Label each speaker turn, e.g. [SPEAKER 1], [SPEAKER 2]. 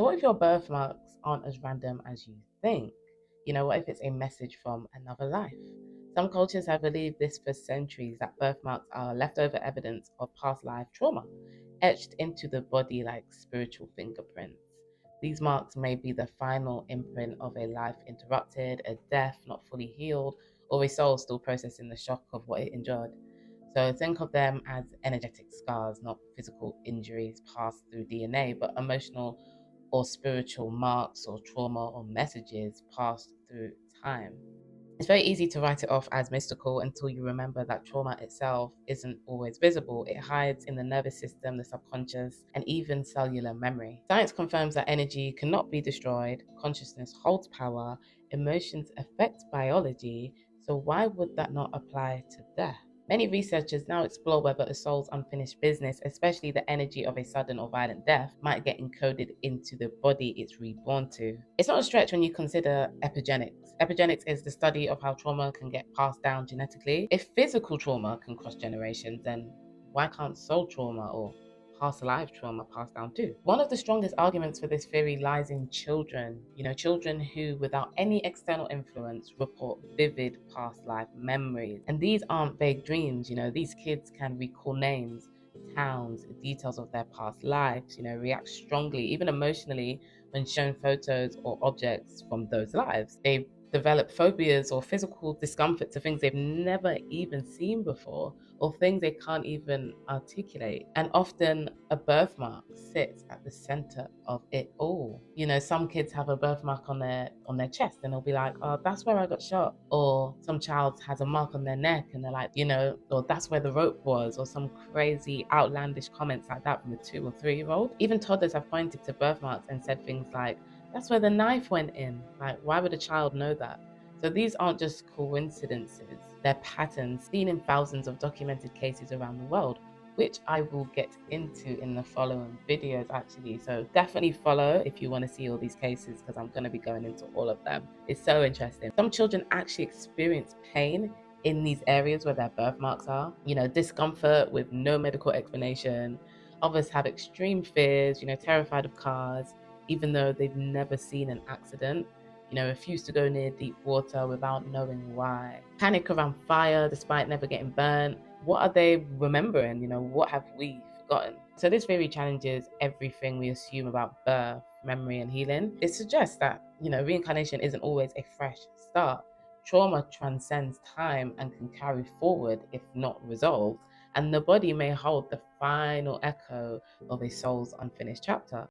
[SPEAKER 1] So what if your birthmarks aren't as random as you think? What if it's a message from another life? Some cultures have believed this for centuries, that birthmarks are leftover evidence of past life trauma, etched into the body like spiritual fingerprints. These marks may be the final imprint of a life interrupted, a death not fully healed, or a soul still processing the shock of what it endured. So think of them as energetic scars, not physical injuries passed through DNA, but emotional or spiritual marks or trauma or messages passed through time. It's very easy to write it off as mystical until you remember that trauma itself isn't always visible. It hides in the nervous system, the subconscious, and even cellular memory. Science confirms that energy cannot be destroyed, consciousness holds power, emotions affect biology, so why would that not apply to death? Many researchers now explore whether a soul's unfinished business, especially the energy of a sudden or violent death, might get encoded into the body it's reborn to. It's not a stretch when you consider epigenetics. Epigenetics is the study of how trauma can get passed down genetically. If physical trauma can cross generations, then why can't soul trauma or past life trauma passed down too? One of the strongest arguments for this theory lies in children. Children who, without any external influence, report vivid past life memories. And these aren't vague dreams. These kids can recall names, towns, details of their past lives, react strongly, even emotionally, when shown photos or objects from those lives. They develop phobias or physical discomfort to things they've never even seen before, or things they can't even articulate. And often a birthmark sits at the center of it all. Some kids have a birthmark on their chest and they'll be like, oh, that's where I got shot. Or some child has a mark on their neck and they're like, or that's where the rope was, or some crazy outlandish comments like that from a 2 or 3-year-old. Even toddlers have pointed to birthmarks and said things like, that's where the knife went in. Like, why would a child know that? So these aren't just coincidences, they're patterns seen in thousands of documented cases around the world, which I will get into in the following videos actually. So definitely follow if you want to see all these cases, because I'm going to be going into all of them. It's so interesting. Some children actually experience pain in these areas where their birthmarks are, discomfort with no medical explanation. Others have extreme fears, terrified of cars, even though they've never seen an accident. Refuse to go near deep water without knowing why. Panic around fire despite never getting burnt. What are they remembering? What have we forgotten? So this theory challenges everything we assume about birth, memory, and healing. It suggests that, reincarnation isn't always a fresh start. Trauma transcends time and can carry forward if not resolved, and the body may hold the final echo of a soul's unfinished chapter.